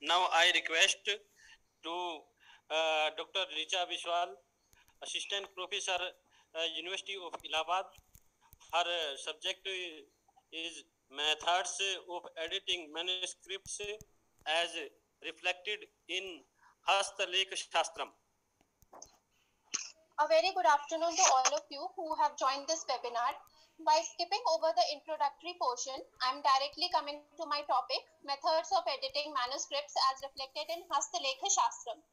Now I request to Dr. Richa Biswal, Assistant Professor, University of Allahabad. Her subject is methods of editing manuscripts as reflected in Hastalekha Shastram. A very good afternoon to all of you who have joined this webinar. By skipping over the introductory portion, I am directly coming to my topic, methods of editing manuscripts as reflected in Hastalekha Shastram.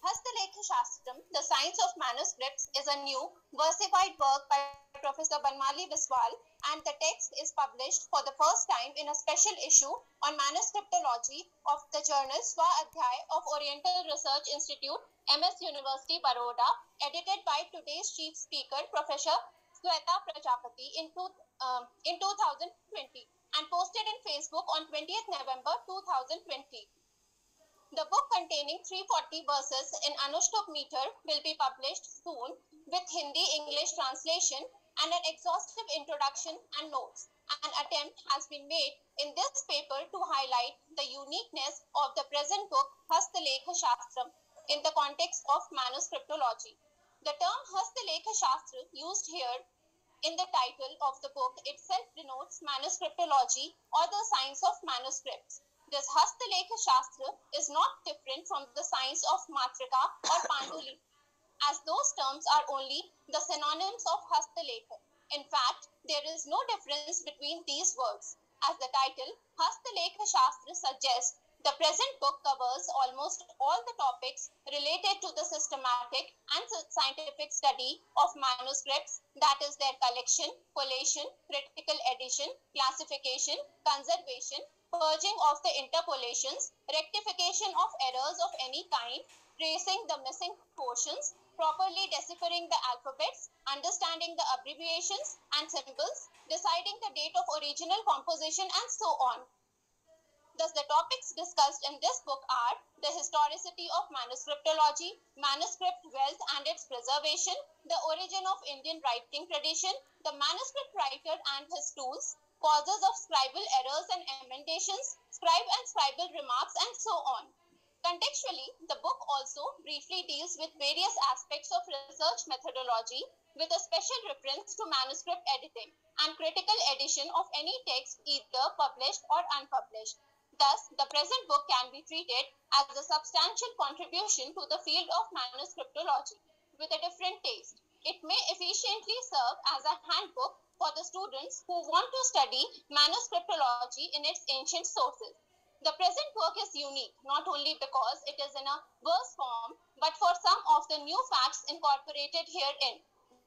Hastalekha Shastram, the science of manuscripts, is a new, versified work by Professor Banmali Biswal, and the text is published for the first time in a special issue on manuscriptology of the journal Swa Adhyay of Oriental Research Institute, MS University, Baroda, edited by today's chief speaker, Professor Sweta Prajapati in 2020 and posted in Facebook on 20th November 2020. The book containing 340 verses in Anushtup meter will be published soon with Hindi-English translation and an exhaustive introduction and notes. An attempt has been made in this paper to highlight the uniqueness of the present book Hastalekha Shastram in the context of manuscriptology. The term Hastalekha Shastra used here in the title of the book itself denotes manuscriptology or the science of manuscripts. This Hastalekha Shastra is not different from the science of Matrika or Pandulika, as those terms are only the synonyms of Hastalekha. In fact, there is no difference between these words. As the title Hastalekha Shastra suggests, the present book covers almost all the topics related to the systematic and scientific study of manuscripts, that is their collection, collation, critical edition, classification, conservation, purging of the interpolations, rectification of errors of any kind, tracing the missing portions, properly deciphering the alphabets, understanding the abbreviations and symbols, deciding the date of original composition, and so on. Thus, the topics discussed in this book are the historicity of manuscriptology, manuscript wealth and its preservation, the origin of Indian writing tradition, the manuscript writer and his tools, causes of scribal errors and emendations, scribe and scribal remarks, and so on. Contextually, the book also briefly deals with various aspects of research methodology with a special reference to manuscript editing and critical edition of any text either published or unpublished. Thus, the present book can be treated as a substantial contribution to the field of manuscriptology with a different taste. It may efficiently serve as a handbook for the students who want to study manuscriptology in its ancient sources. The present work is unique not only because it is in a verse form, but for some of the new facts incorporated herein.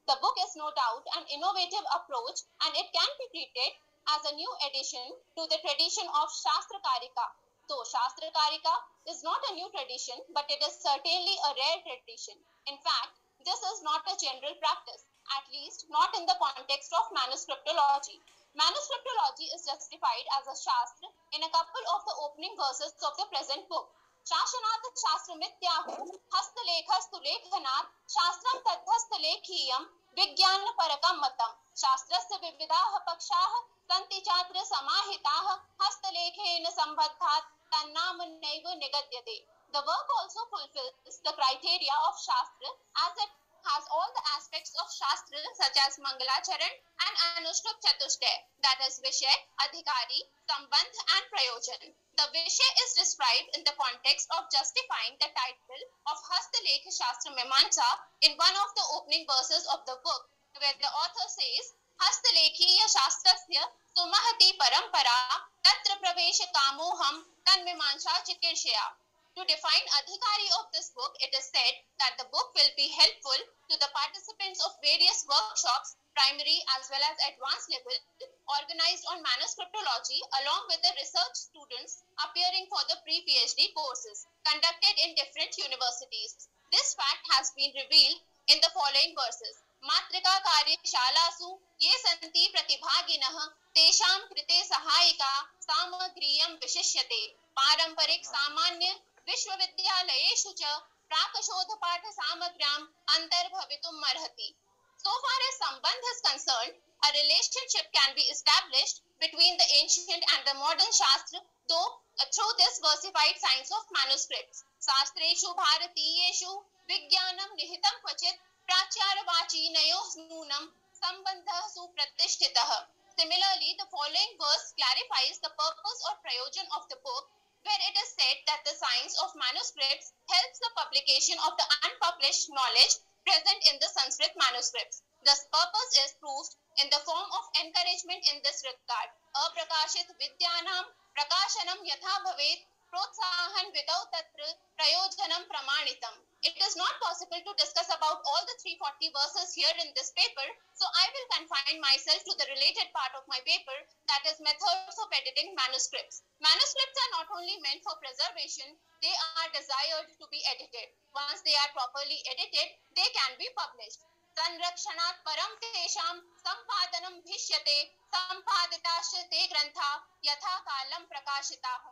The book is no doubt an innovative approach, and it can be treated as a new addition to the tradition of Shastrakarika. Though Shastrakarika is not a new tradition, but it is certainly a rare tradition. In fact, this is not a general practice, at least not in the context of manuscriptology. Manuscriptology is justified as a Shastra in a couple of the opening verses of the present book. Shashanat Shastramidyahu Hastalekhas Tulekhanat Shastram Tadhastalekhiyam Vigyan Parakam Matam Shastrasya Vividaha Pakshaha Santi Chatra Samahitaha Hastalekhena Sambadhat Tannam Naiva Negadyate. The work also fulfills the criteria of Shastra as it has all the aspects of Shastra such as Mangalacharan and Anushtup Chatushtay, that is Vishay, Adhikari, Sambandh and Prayojan. The Vishay is described in the context of justifying the title of Hastalekha Shastra Mimamsa in one of the opening verses of the book, where the author says, Hastalekhiya Shastrasya Sumahati Parampara Tatra Pravesha Kamoham Tan Mimamsa Chikirshaya. To define Adhikari of this book, it is said that the book will be helpful to the participants of various workshops, primary as well as advanced level, organized on manuscriptology along with the research students appearing for the pre-PhD courses conducted in different universities. This fact has been revealed in the following verses. Matrika Karyashalasu ye santi pratibhaginah tesham krite sahayika samagriyam vishishyate paramparik samanya विश्वविद्यालयेषु च प्राकशोधपाठ सामग्र्याम् अंतर्भवितुम् अर्हति. So far as Sambandh is concerned, a relationship can be established between the ancient and the modern Shastra, though through this versified science of manuscripts. Shastreshu Bharatiyeshu Vigyanam Nihitam Kvachit Pracharvachi Nayoh Nunam Sambandha Supratishthitah. Similarly, the following verse clarifies the purpose or prayojan of the book, where it is said that the science of manuscripts helps the publication of the unpublished knowledge present in the Sanskrit manuscripts. The purpose is proved in the form of encouragement in this regard. Aprakashit Vidyanam Prakashanam Yatha Bhavet Protsahan Vidau Tatra Prayojanam Pramanitam. It is not possible to discuss about all the 340 verses here in this paper, so I will confine myself to the related part of my paper, that is methods of editing manuscripts. Manuscripts are not only meant for preservation, they are desired to be edited. Once they are properly edited, they can be published. संरक्षणात् परं तेषां सम्पादनं भिष्यते सम्पादिताश्च ते ग्रन्था यथा कालं प्रकाशिताः.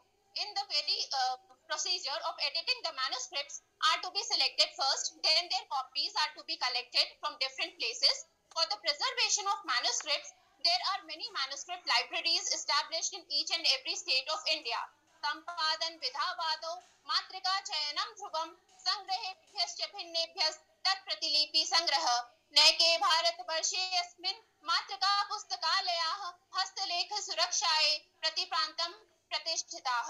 In the very procedure of editing, the manuscripts are to be selected first, then their copies are to be collected from different places. For the preservation of manuscripts, there are many manuscript libraries established in each and every state of India. Sampadan Vidhavado Matrika Chayanam Dhruvam Sangrahebhyascha Bhinnebhyas Tat Pratilipi Sangraha नैके भारतवर्षे अस्मिन् मातृका पुस्तकालयाः हस्तलेख सुरक्षायै प्रतिप्रान्तं प्रतिष्ठिताः.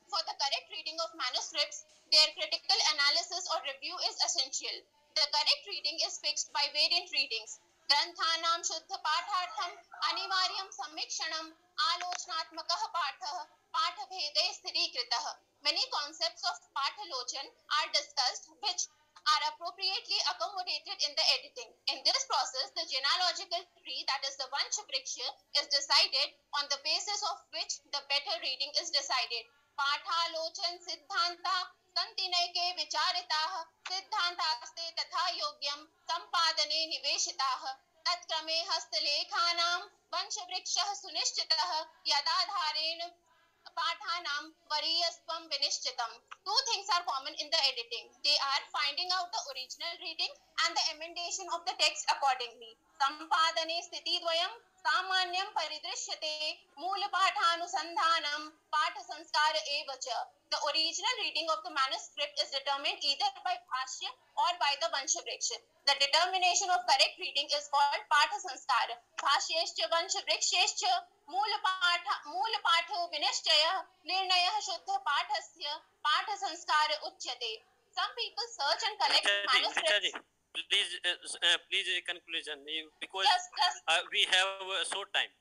For the correct reading of manuscripts, their critical analysis or review is essential. The correct reading is fixed by variant readings. ग्रन्थानां शुद्धपाठार्थम् अनिवार्यं सम्मीक्षणम् आलोचनात्मकः पाठः पाठभेदे स्थिरीकृतः. Many concepts of pathalochan are discussed, which are appropriately accommodated in the editing. In this process, the genealogical tree, that is the Vanshvriksha, is decided, on the basis of which the better reading is decided. Pathalochan Siddhanta Santinayke Vicharitaah Siddhantaste Tatha Yogyam Sampadane Niveshitaah Tatkrame Hastalekhanam Vanshvrikshah Sunishchitah Yadadharen Pathanam Variyastvam Vinishchitam. Two things are common in the editing. They are finding out the original reading and the emendation of the text accordingly. Sampadane Sthiti Dvayam Samanyam Paridrishyate Moolapathanusandhanam Patha Sanskara Evacha. The original reading of the manuscript is determined either by Bhashya or by the Vanshvriksha. The determination of correct reading is called Patha Sanskara. Bhashyescha Vanshvrikshescha मूलपाठो विनिश्चयः निर्णयः शुद्ध पाठस्य पाठ संस्कार उच्यते. Some people search and collect manuscripts. Please conclusion, because just we have a short time.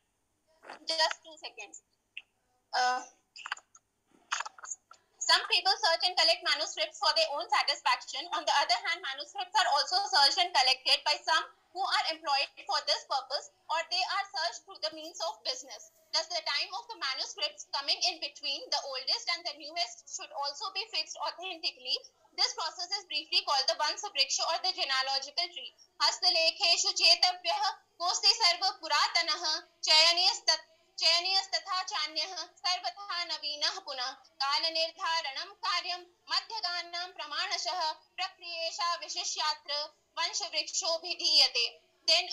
Just 2 seconds. Some people search and collect manuscripts for their own satisfaction. On the other hand, manuscripts are also searched and collected by some who are employed for this purpose, or they are searched through the means of business. Thus, the time of the manuscripts coming in between the oldest and the newest should also be fixed authentically. This process is briefly called the Vanshvriksha or the genealogical tree. Hastalekeshu chetavyaha kosti sarva puratanah चयनीयस्तथा चान्यः सर्वथा नवीनः पुनः कालनिर्धारणं कार्यं मध्यगानां प्रमाणशः प्रक्रियेषा विशिष्यात्र वंशवृक्षोऽभिधीयते. Then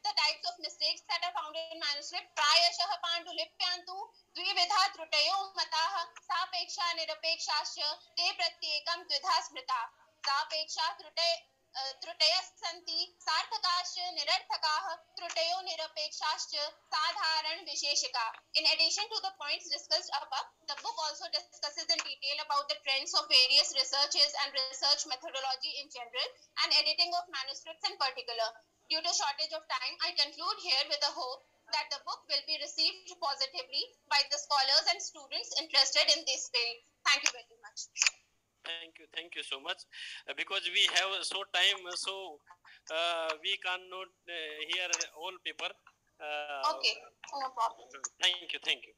the types of mistakes that are found in manuscript. प्रायशः पाण्डुलिप्यान्तु द्विविधा त्रुटयो मताः सापेक्षा निरपेक्षाश्च ते प्रत्येकं द्विधा स्मृता. सापेक्षा त्रुटयः सन्ति सार्थकाश्च निरर्थकाः त्रुटयो निरपेक्षाश्च साधारण विशेषिका. In addition to the points discussed above, the book also discusses in detail about the trends of various researches and research methodology in general and editing of manuscripts in particular. Due to shortage of time, I conclude here with a hope that the book will be received positively by the scholars and students interested in this field. Thank you very much. Thank you so much. Because we have a short time, so we cannot hear all paper. Okay, no problem. Thank you.